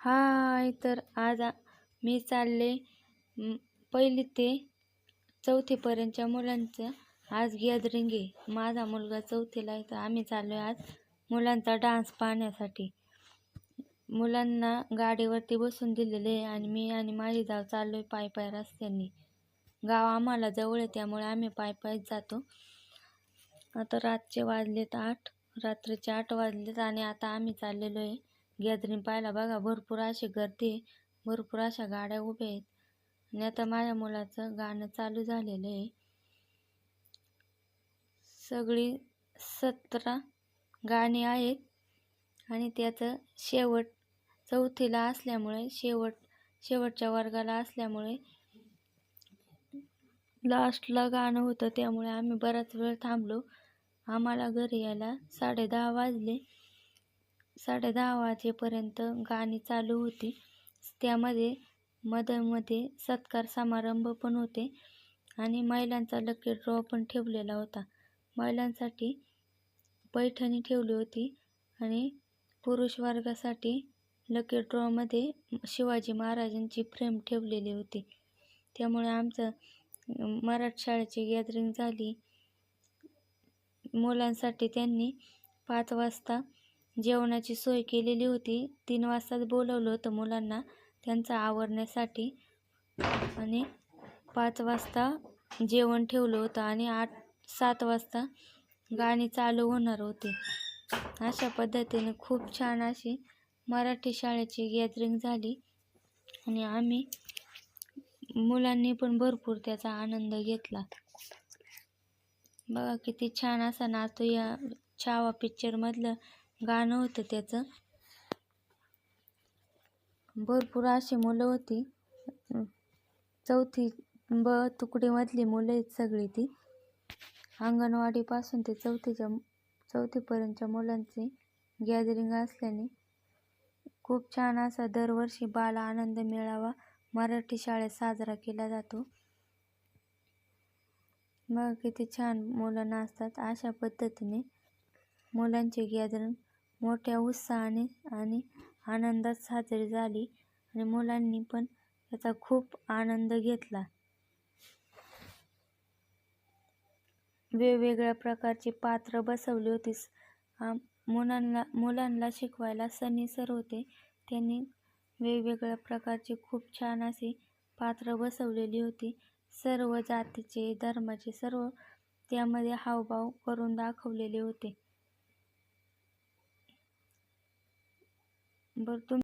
हाय, तर आज मी चालले पहिली ते चौथीपर्यंतच्या मुलांचं आज गॅदरिंग आहे. माझा मुलगा चौथीला आहे, तर आम्ही चाललो आहे आज मुलांचा डान्स पाहण्यासाठी. मुलांना गाडीवरती बसून दिलेले आहे आणि मी आणि माझी जाव चाललो आहे पायी पायी रस्त्याने. गाव आम्हाला जवळ आहे, त्यामुळे आम्ही पायी पायीच जातो. आता रातचे वाजलेत 8, रात्रीचे 8 वाजलेत आणि आता आम्ही चाललेलो आहे गॅदरिंग पाहायला. बघा, भरपूर अशी गर्दी आहे, भरपूर अशा गाड्या उभ्या आहेत. आणि आता माझ्या मुलाचं गाणं चालू झालेलं आहे. सगळी 17 गाणी आहेत आणि त्याचं शेवट चौथीला असल्यामुळे शेवटच्या वर्गाला असल्यामुळे लास्टला गाणं होतं, त्यामुळे आम्ही बराच वेळ थांबलो. आम्हाला घरी यायला 10:30 वाजले. 10:30 वाजेपर्यंत गाणी चालू होती. त्यामध्ये मध्ये सत्कार समारंभ पण होते आणि महिलांचा लकी ड्रॉ पण ठेवलेला होता. महिलांसाठी पैठणी ठेवली होती आणि पुरुष वर्गासाठी लकी ड्रॉमध्ये शिवाजी महाराजांची फ्रेम ठेवलेली होती. त्यामुळे आमचं मराठी शाळेची गॅदरिंग झाली. मुलांसाठी त्यांनी 5 वाजता जेवणाची सोय केलेली होती. 3 वाजताच बोलवलं होतं मुलांना त्यांचं आवरण्यासाठी आणि 5 वाजता जेवण ठेवलं होतं आणि 7 वाजता गाणी चालू होणार होती. अशा पद्धतीने खूप छान अशी मराठी शाळेची गॅदरिंग झाली आणि आम्ही मुलांनी पण भरपूर त्याचा आनंद घेतला. बघा किती छान असा नाचतो. या छावा पिक्चरमधलं गाणं होतं त्याचं. भरपूर अशी मुलं होती. 4थी ब तुकडीमधली मुलं आहेत सगळी ती. अंगणवाडीपासून ते चौथीपर्यंतच्या मुलांची गॅदरिंग असल्याने खूप छान असा दरवर्षी बाल आनंद मेळावा मराठी शाळेत साजरा केला जातो. मग किती छान मुलं नाचतात. अशा पद्धतीने मुलांची गॅदरिंग मोठ्या उत्साहाने आणि आनंदात साजरी झाली आणि मुलांनी पण त्याचा खूप आनंद घेतला. वेगवेगळ्या प्रकारची पात्र बसवली होती. मुलांना शिकवायला सनी सर होते. त्यांनी वेगवेगळ्या प्रकारची खूप छान अशी पात्र बसवलेली होती. सर्व जातीचे, धर्माचे सर्व त्यामध्ये हावभाव करून दाखवलेले होते. बरं,